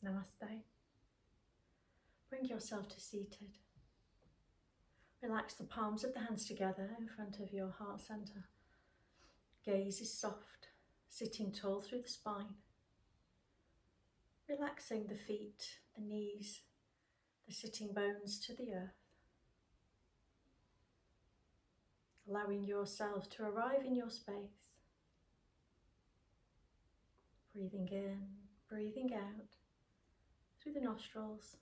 Namaste. Bring yourself to seated. Relax the palms of the hands together in front of your heart center. Gaze is soft, sitting tall through the spine. Relaxing the feet, the knees, the sitting bones to the earth. Allowing yourself to arrive in your space. Breathing in, breathing out through the nostrils.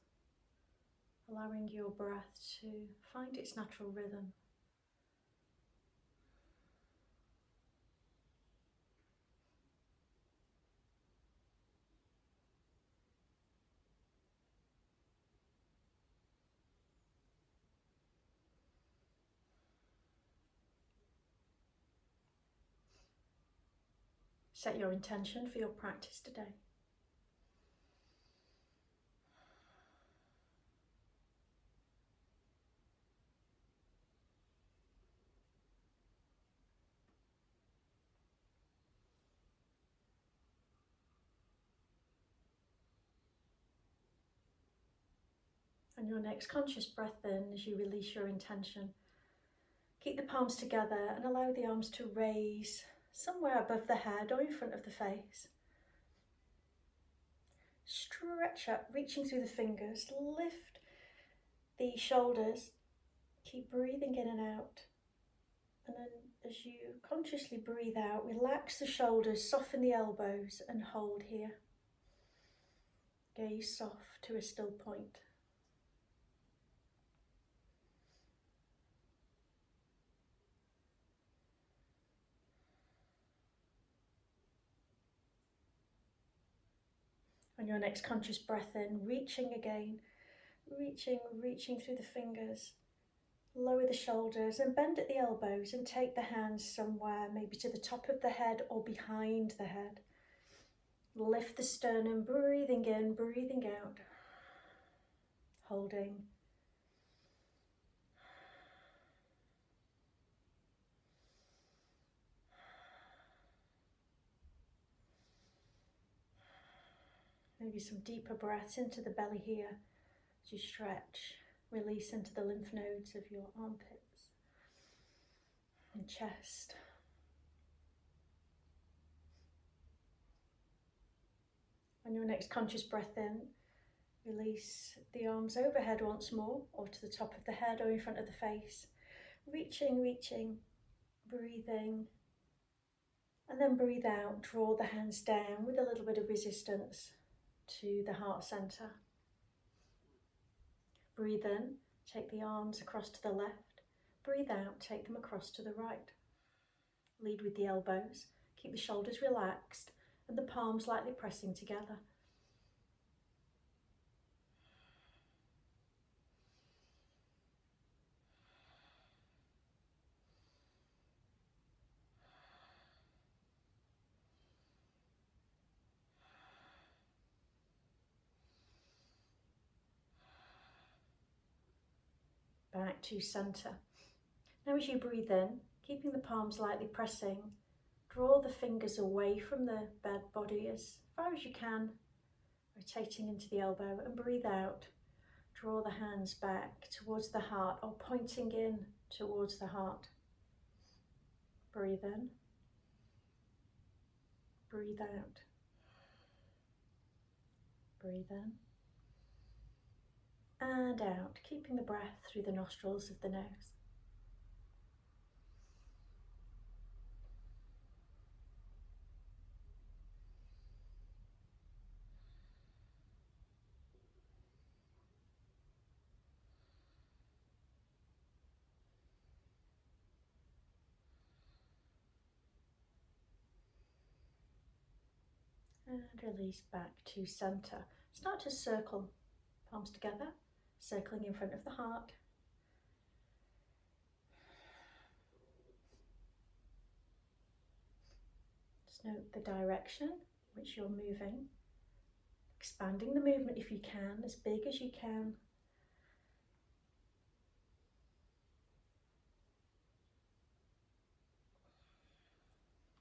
Allowing your breath to find its natural rhythm. Set your intention for your practice today. And your next conscious breath in as you release your intention. Keep the palms together and allow the arms to raise somewhere above the head or in front of the face. Stretch up, reaching through the fingers. Lift the shoulders. Keep breathing in and out. And then as you consciously breathe out, relax the shoulders, soften the elbows and hold here. Gaze soft to a still point. On your next conscious breath in, reaching again, reaching through the fingers. Lower the shoulders and bend at the elbows and take the hands somewhere, maybe to the top of the head or behind the head. Lift the sternum, breathing in, breathing out. Holding. Maybe some deeper breaths into the belly here as you stretch. Release into the lymph nodes of your armpits and chest. On your next conscious breath in, release the arms overhead once more, or to the top of the head or in front of the face. Reaching, breathing. And then breathe out, draw the hands down with a little bit of resistance to the heart center. Breathe in, take the arms across to the left. Breathe out, take them across to the right. Lead with the elbows, keep the shoulders relaxed and the palms lightly pressing together. Back to center. Now as you breathe in, keeping the palms lightly pressing, draw the fingers away from the bed body as far as you can, rotating into the elbow, and breathe out. Draw the hands back towards the heart or pointing in towards the heart. Breathe in, breathe out, breathe in and out, keeping the breath through the nostrils of the nose. And release back to center. Start to circle, palms together, circling in front of the heart. Just note the direction in which you're moving, expanding the movement if you can, as big as you can.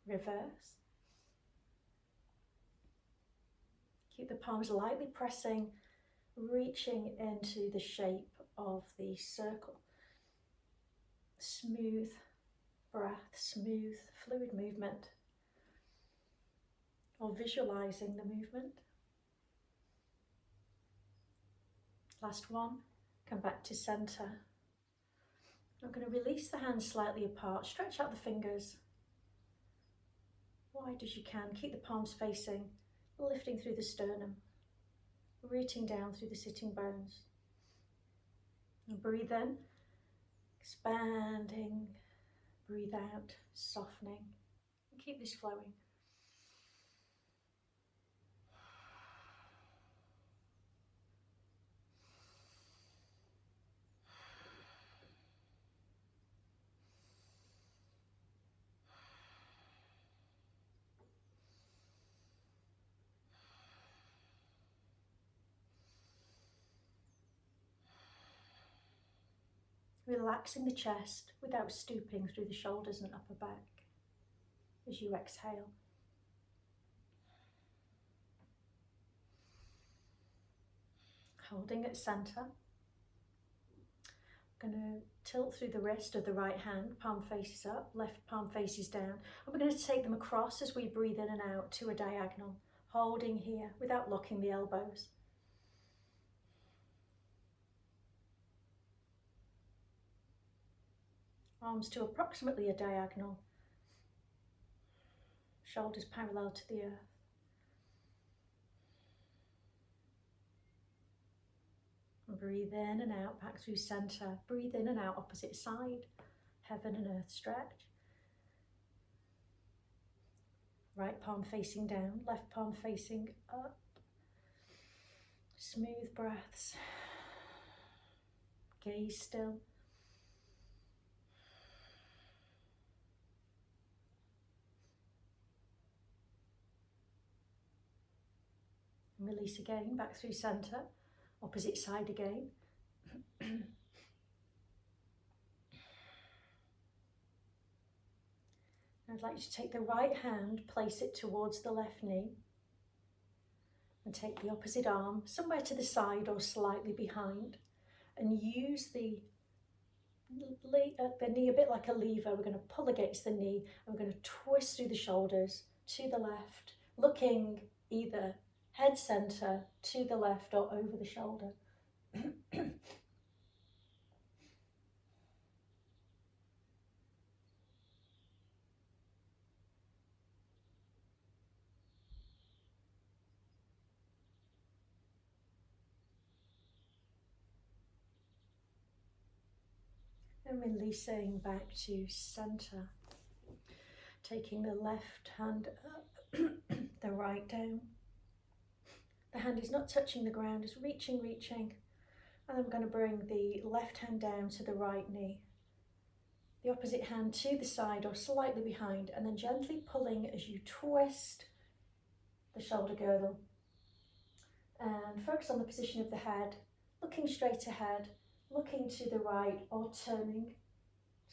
Reverse. Keep the palms lightly pressing, reaching into the shape of the circle. Smooth breath, smooth fluid movement, or visualizing the movement. Last one, come back to center. I'm going to release the hands slightly apart, stretch out the fingers wide as you can, keep the palms facing, lifting through the sternum, rooting down through the sitting bones. And breathe in, expanding, breathe out, softening, and keep this flowing. Relaxing the chest without stooping through the shoulders and upper back as you exhale. Holding at center. I'm going to tilt through the wrist of the right hand, palm faces up, left palm faces down. And we're going to take them across as we breathe in and out to a diagonal, holding here without locking the elbows. Arms to approximately a diagonal, shoulders parallel to the earth. And breathe in and out, back through center. Breathe in and out, opposite side. Heaven and earth stretch. Right palm facing down, left palm facing up. Smooth breaths. Gaze still. And release again, back through center, opposite side again. I'd like you to take the right hand, place it towards the left knee, and take the opposite arm somewhere to the side or slightly behind, and use the knee a bit like a lever. We're going to pull against the knee, and we're going to twist through the shoulders to the left, looking either head center, to the left, or over the shoulder. And releasing back to center. Taking the left hand up, the right down. The hand is not touching the ground, it's reaching. And I'm going to bring the left hand down to the right knee. The opposite hand to the side or slightly behind, and then gently pulling as you twist the shoulder girdle. And focus on the position of the head, looking straight ahead, looking to the right or turning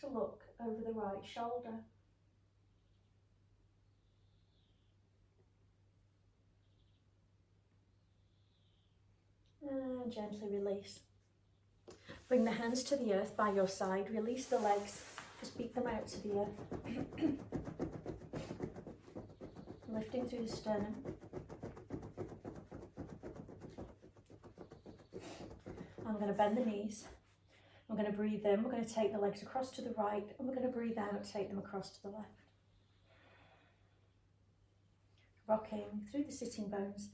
to look over the right shoulder. And gently release. Bring the hands to the earth by your side, release the legs, just beat them out to the earth. Lifting through the sternum. I'm going to bend the knees. I'm going to breathe in, we're going to take the legs across to the right, and we're going to breathe out, take them across to the left. Rocking through the sitting bones.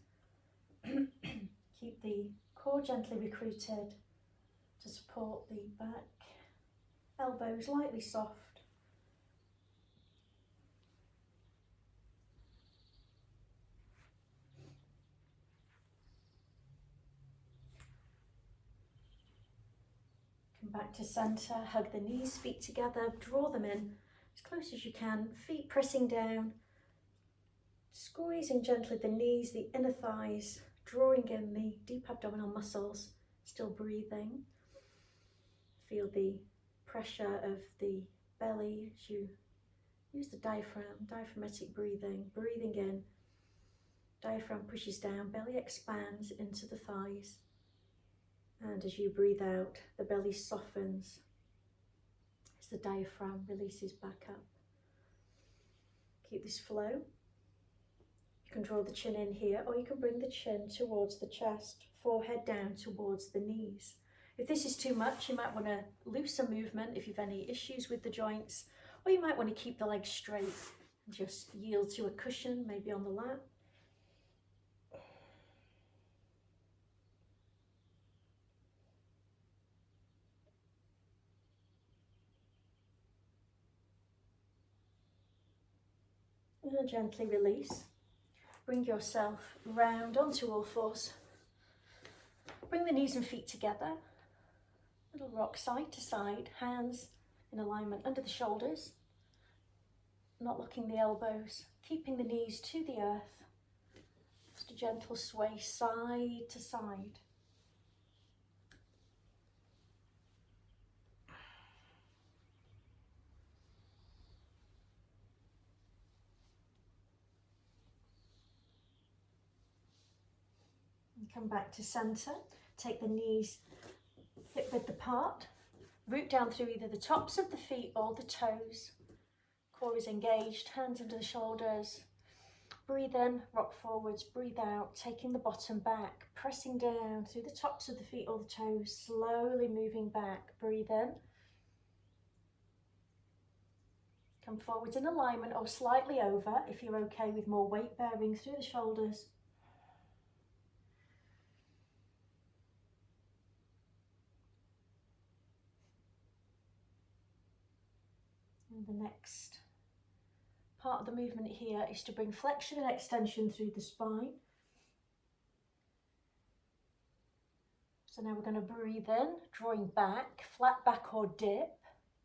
Keep the core gently recruited to support the back. Elbows lightly soft. Come back to center, hug the knees, feet together, draw them in as close as you can, feet pressing down, squeezing gently the knees, the inner thighs, drawing in the deep abdominal muscles, still breathing. Feel the pressure of the belly as you use the diaphragm, diaphragmatic breathing, breathing in Diaphragm pushes down, belly expands into the thighs. And as you breathe out, the belly softens as the diaphragm releases back up. Keep this flow. You can draw the chin in here, or you can bring the chin towards the chest, forehead down towards the knees. If this is too much, you might want to loosen movement if you've any issues with the joints, or you might want to keep the legs straight and just yield to a cushion, maybe on the lap. And gently release. Bring yourself round onto all fours. Bring the knees and feet together. Little rock side to side, hands in alignment under the shoulders. Not locking the elbows, keeping the knees to the earth. Just a gentle sway side to side. And come back to center. Take the knees hip width apart. Root down through either the tops of the feet or the toes. Core is engaged, hands under the shoulders. Breathe in, rock forwards, breathe out, taking the bottom back, pressing down through the tops of the feet or the toes, slowly moving back. Breathe in. Come forwards in alignment or slightly over if you're okay with more weight bearing through the shoulders. And the next part of the movement here is to bring flexion and extension through the spine. So now we're going to breathe in, drawing back, flat back or dip,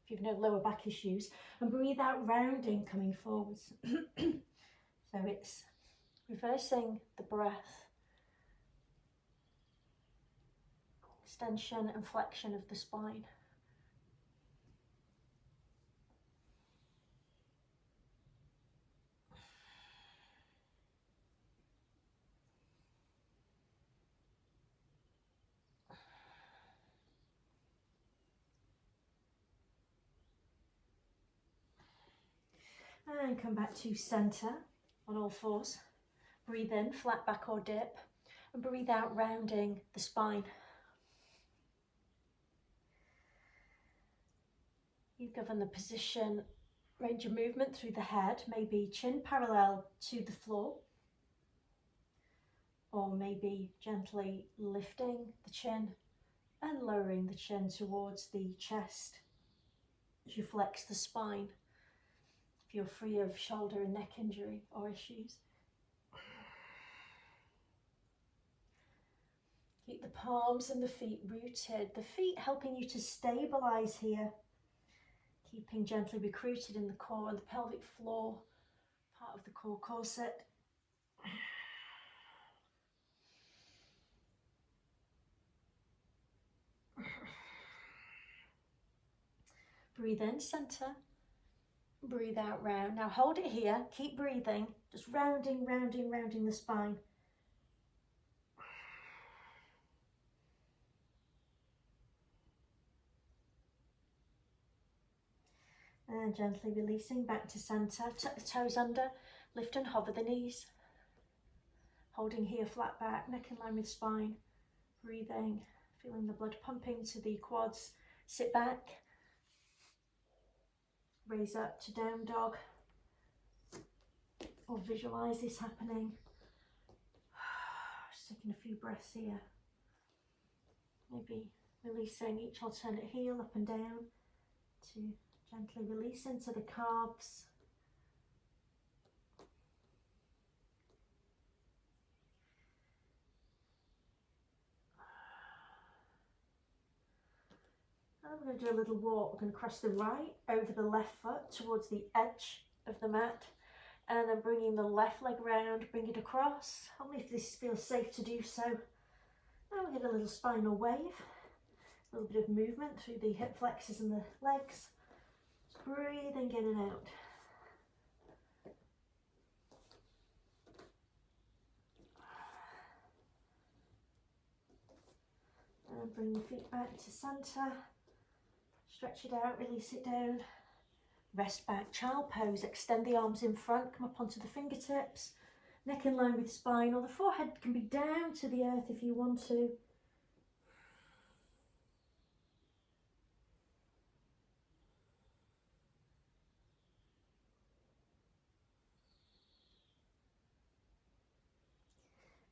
if you've no lower back issues, and breathe out, rounding, coming forwards. So it's reversing the breath, extension and flexion of the spine. And come back to center on all fours. Breathe in, flat back or dip, and breathe out, rounding the spine. You govern the position, range of movement through the head, maybe chin parallel to the floor, or maybe gently lifting the chin and lowering the chin towards the chest as you flex the spine, if you're free of shoulder and neck injury or issues. Keep the palms and the feet rooted, the feet helping you to stabilize here, keeping gently recruited in the core and the pelvic floor, part of the core corset. Breathe in, center. Breathe out, round. Now hold it here, keep breathing, just rounding, rounding, rounding the spine. And gently releasing back to center. Tuck the toes under, lift and hover the knees. Holding here, flat back, neck in line with spine. Breathing, feeling the blood pumping to the quads. Sit back. Raise up to down dog. Or visualize this happening. Just taking a few breaths here. Maybe releasing each alternate heel up and down to gently release into the calves. And we're going to do a little walk. We're going to cross the right over the left foot towards the edge of the mat, and then bringing the left leg round, bring it across, only if this feels safe to do so. And we get a little spinal wave, a little bit of movement through the hip flexors and the legs. Just breathing in and out. bring your feet back to centre. Stretch it out, release it down. Rest back, child pose. Extend the arms in front, come up onto the fingertips. Neck in line with spine, or the forehead can be down to the earth if you want to.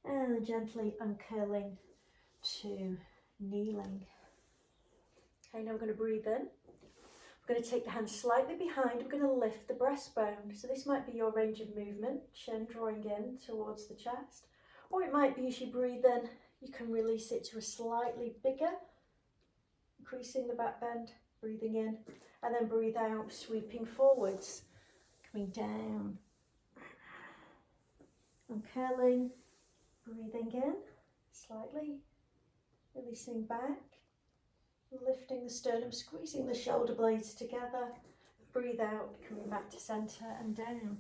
And gently uncurling to kneeling. Okay, now we're going to breathe in. We're going to take the hands slightly behind. We're going to lift the breastbone. So this might be your range of movement, chin drawing in towards the chest. Or it might be as you breathe in, you can release it to a slightly bigger, increasing the back bend, breathing in, and then breathe out, sweeping forwards, coming down. And curling, breathing in, slightly, releasing back, lifting the sternum, squeezing the shoulder blades together, breathe out, coming back to centre and down.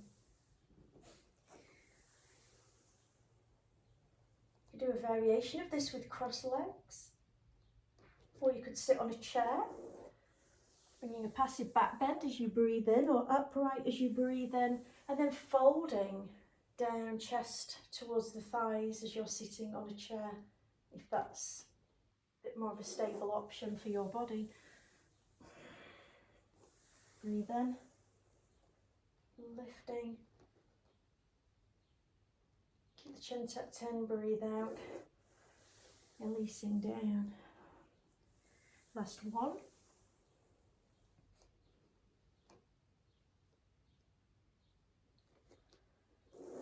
You do a variation of this with cross legs, or you could sit on a chair, bringing a passive back bend as you breathe in, or upright as you breathe in, and then folding down, chest towards the thighs as you're sitting on a chair, if that's a bit more of a stable option for your body. Breathe in, lifting, keep the chin tucked in, breathe out, releasing down. Last one.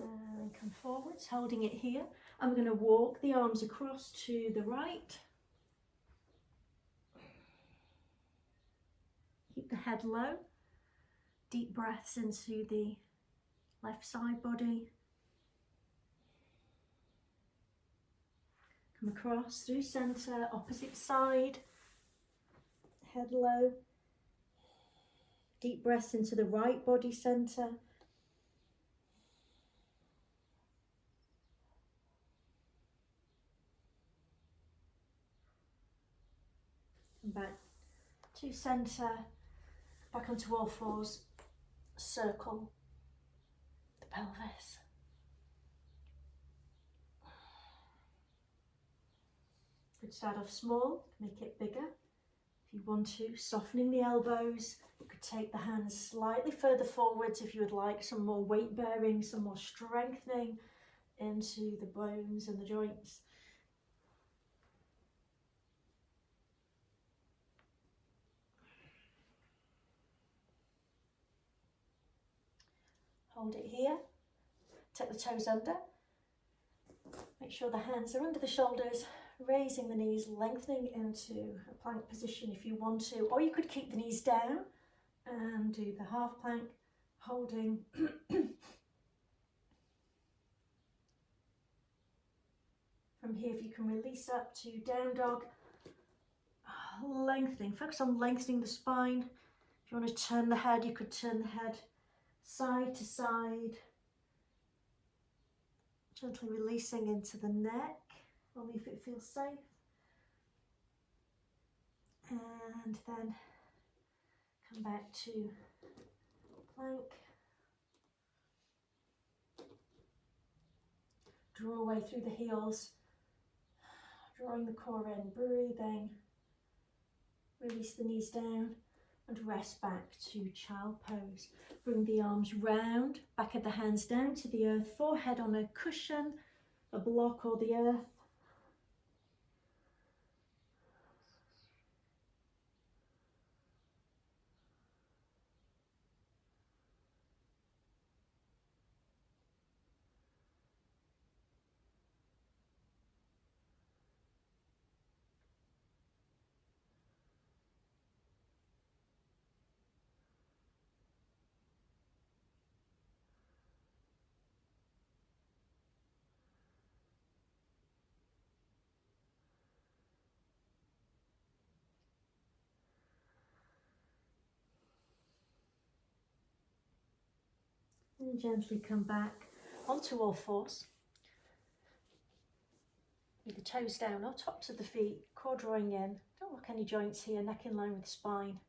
And come forwards, holding it here. I'm going to walk the arms across to the right. Keep the head low. Deep breaths into the left side body. Come across through centre, opposite side. Head low. Deep breaths into the right body centre. And back to centre. Back onto all fours. Circle the pelvis. Could start off small, make it bigger. If you want to, softening the elbows. You could take the hands slightly further forwards if you would like some more weight bearing, some more strengthening into the bones and the joints. Hold it here, tuck the toes under, make sure the hands are under the shoulders, raising the knees, lengthening into a plank position if you want to, or you could keep the knees down and do the half plank, holding. From here, if you can release up to down dog, lengthening, focus on lengthening the spine. If you want to turn the head, you could turn the head side to side, gently releasing into the neck, only if it feels safe. And then come back to plank. Draw away through the heels, drawing the core in, breathing. Release the knees down and rest back to child pose. Bring the arms round, back of the hands down to the earth, forehead on a cushion, a block or the earth. And gently come back onto all fours. with the toes down or tops of the feet, core drawing in. Don't lock any joints here, neck in line with the spine.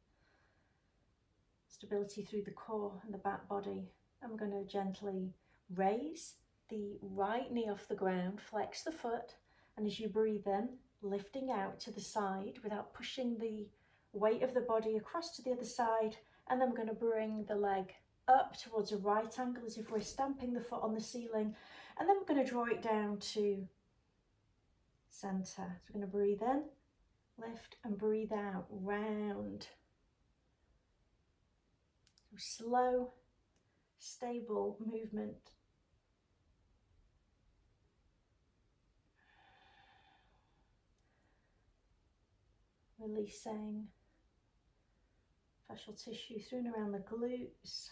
Stability through the core and the back body. And we're going to gently raise the right knee off the ground, flex the foot, and as you breathe in, lifting out to the side without pushing the weight of the body across to the other side. And then we're going to bring the leg up towards a right angle as if we're stamping the foot on the ceiling. And then we're going to draw it down to centre. So we're going to breathe in, lift, and breathe out, round. So slow, stable movement. Releasing fascial tissue through and around the glutes,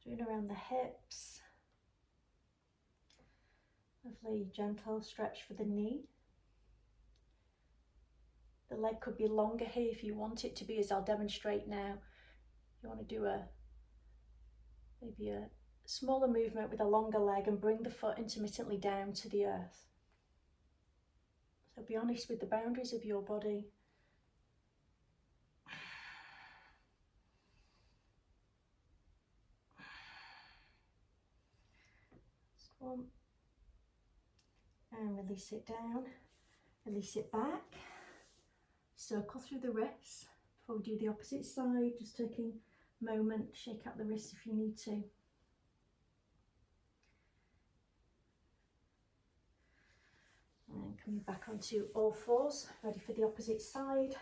through and around the hips. Lovely gentle stretch for the knee. The leg could be longer here if you want it to be, as I'll demonstrate now. You want to do maybe a smaller movement with a longer leg and bring the foot intermittently down to the earth. So be honest with the boundaries of your body. Just one. And release it down, release it back. Circle through the wrists. Before we do the opposite side, just taking a moment, shake out the wrists if you need to. And coming back onto all fours, ready for the opposite side.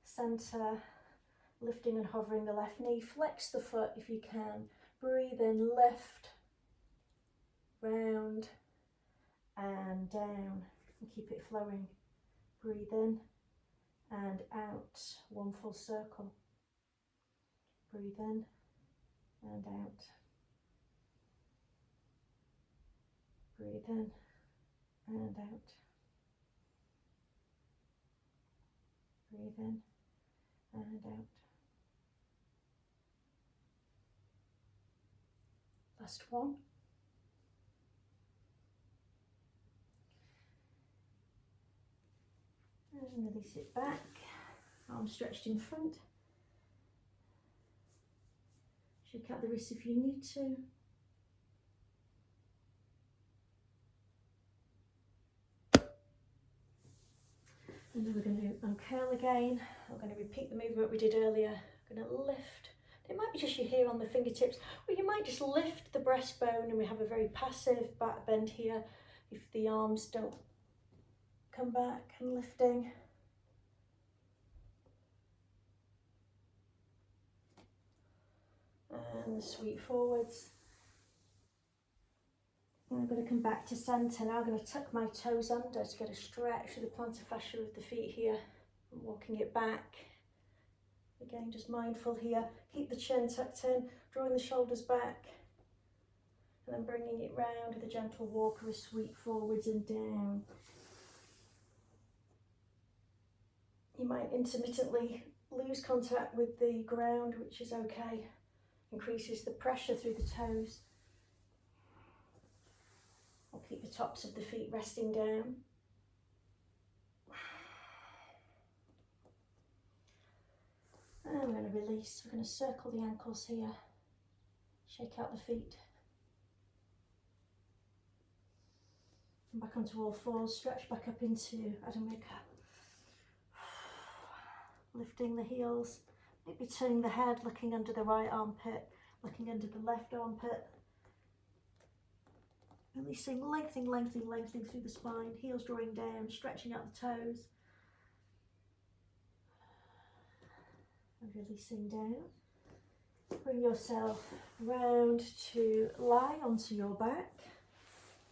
Centre, lifting and hovering the left knee, flex the foot if you can. Breathe in, lift, round and down, and keep it flowing. Breathe in and out, one full circle. Breathe in and out. Breathe in and out. Breathe in and out. Last one. And release it back, arms stretched in front. Shake out the wrists if you need to. And then we're going to uncurl again. We're going to repeat the movement we did earlier. We're going to lift. It might be just your heel on the fingertips, or you might just lift the breastbone, and we have a very passive back bend here if the arms don't come back, and lifting. And sweep forwards. And I'm going to come back to centre. Now I'm going to tuck my toes under to get a stretch through the plantar fascia of the feet here. I'm walking it back. Again, just mindful here. Keep the chin tucked in, drawing the shoulders back. And then bringing it round with a gentle walk or a sweep forwards and down. You might intermittently lose contact with the ground, which is okay. Increases the pressure through the toes. I'll keep the tops of the feet resting down. And we're going to release. We're going to circle the ankles here. Shake out the feet. Come back onto all fours. Stretch back up into Adho Mukha. Lifting the heels. Maybe turning the head, looking under the right armpit, looking under the left armpit. Releasing, lengthening through the spine. Heels drawing down, stretching out the toes. And releasing down. Bring yourself round to lie onto your back.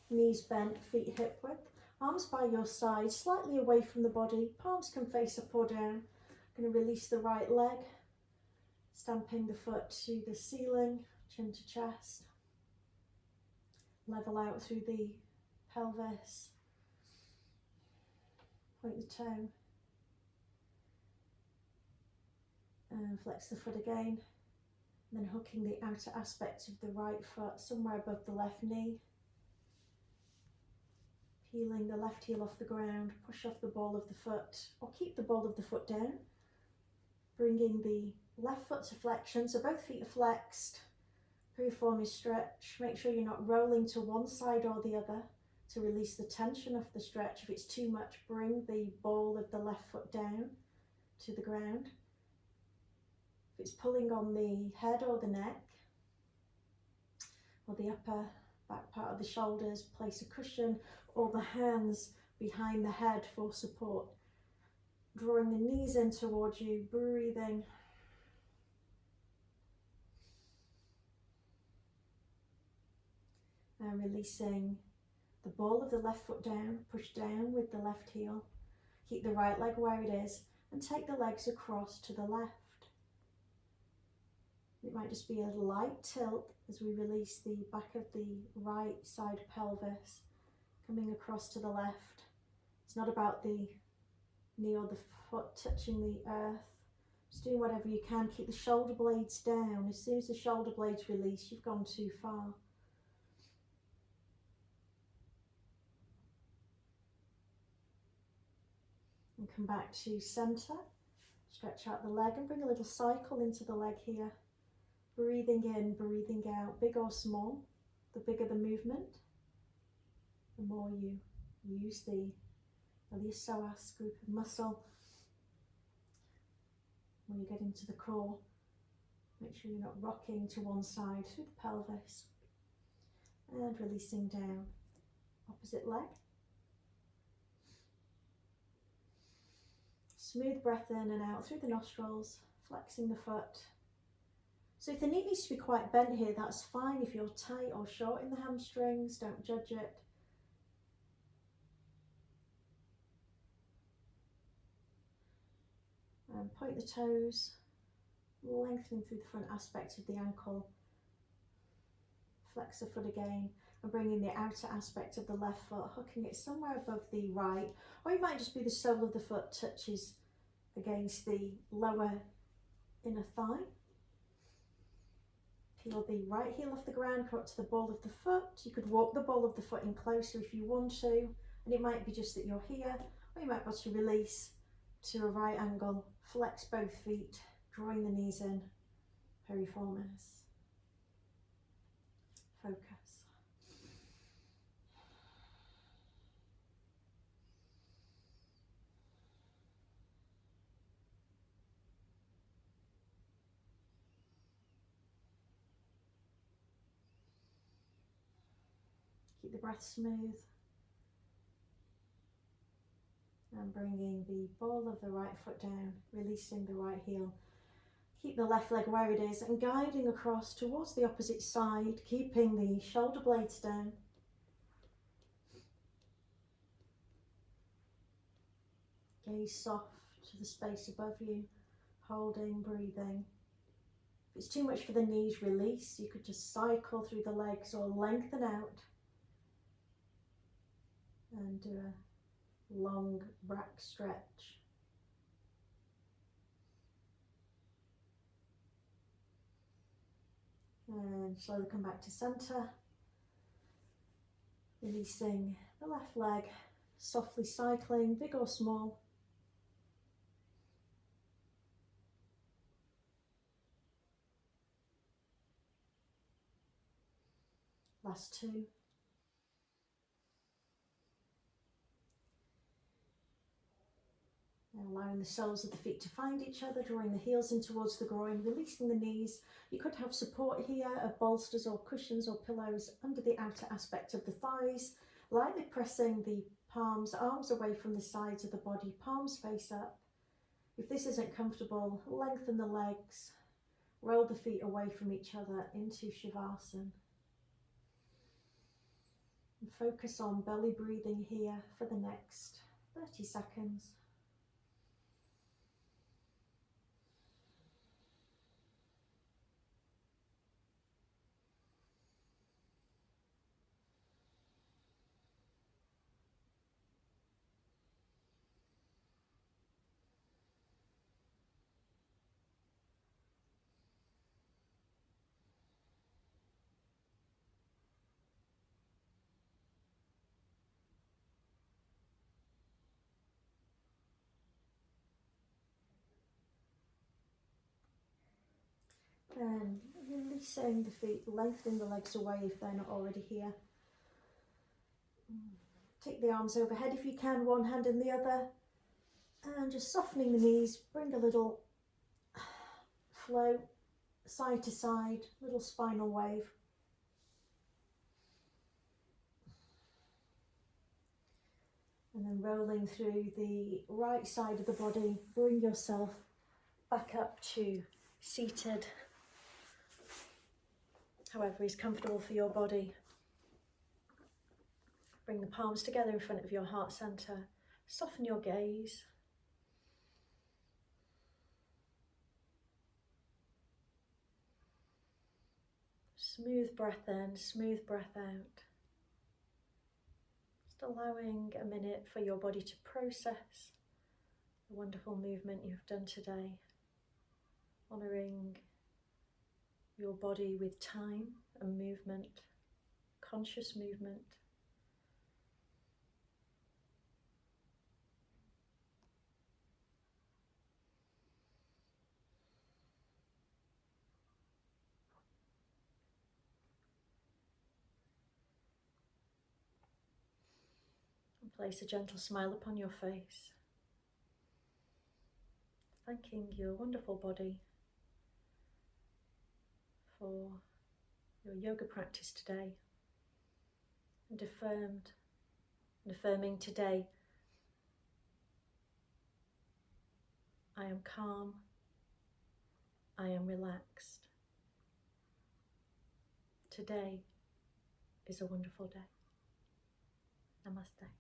Knees bent, feet hip width. Arms by your side, slightly away from the body. Palms can face up or down. Going to release the right leg. Stamping the foot to the ceiling, chin to chest. Level out through the pelvis. Point the toe. And flex the foot again. And then hooking the outer aspect of the right foot somewhere above the left knee. Peeling the left heel off the ground, push off the ball of the foot, or keep the ball of the foot down. Bringing the left foot to flexion, so both feet are flexed. Piriform is stretch. Make sure you're not rolling to one side or the other to release the tension of the stretch. If it's too much, bring the ball of the left foot down to the ground. If it's pulling on the head or the neck, or the upper back part of the shoulders, place a cushion or the hands behind the head for support. Drawing the knees in towards you, breathing. And releasing the ball of the left foot down, push down with the left heel. Keep the right leg where it is and take the legs across to the left. It might just be a light tilt as we release the back of the right side pelvis, coming across to the left. It's not about the knee or the foot touching the earth. Just doing whatever you can. Keep the shoulder blades down. As soon as the shoulder blades release, you've gone too far. And come back to centre. Stretch out the leg and bring a little cycle into the leg here. Breathing in, breathing out, big or small. The bigger the movement, the more you use the iliopsoas group of muscle. When you get into the core, make sure you're not rocking to one side through the pelvis. And releasing down, opposite leg. Smooth breath in and out through the nostrils, flexing the foot. So if the knee needs to be quite bent here, that's fine. If you're tight or short in the hamstrings, don't judge it. And point the toes, lengthening through the front aspect of the ankle. Flex the foot again and bringing the outer aspect of the left foot, hooking it somewhere above the right, or it might just be the sole of the foot touches against the lower inner thigh. Peel the right heel off the ground, come up to the ball of the foot. You could walk the ball of the foot in closer if you want to, and it might be just that you're here, or you might want to release to a right angle, flex both feet, drawing the knees in, piriformis. Focus. Keep the breath smooth. And bringing the ball of the right foot down, releasing the right heel. Keep the left leg where it is and guiding across towards the opposite side, keeping the shoulder blades down. Gaze soft to the space above you, holding, breathing. If it's too much for the knees, release. You could just cycle through the legs or lengthen out and do a long back stretch. And slowly come back to centre, releasing the left leg, softly cycling, big or small. Last two. Allowing the soles of the feet to find each other, drawing the heels in towards the groin, releasing the knees. You could have support here of bolsters or cushions or pillows under the outer aspect of the thighs, lightly pressing the palms, arms away from the sides of the body, palms face up. If this isn't comfortable, lengthen the legs, roll the feet away from each other into Shavasana. And focus on belly breathing here for the next 30 seconds. And releasing the feet, lengthening the legs away if they're not already here. Take the arms overhead if you can, one hand in the other. And just softening the knees, bring a little flow side to side, little spinal wave. And then rolling through the right side of the body, bring yourself back up to seated, however is comfortable for your body. Bring the palms together in front of your heart center. Soften your gaze. Smooth breath in, smooth breath out. Just allowing a minute for your body to process the wonderful movement you've done today. Honouring your body with time and movement, conscious movement. And place a gentle smile upon your face, thanking your wonderful body for your yoga practice today, and affirming today, I am calm, I am relaxed. Today is a wonderful day. Namaste.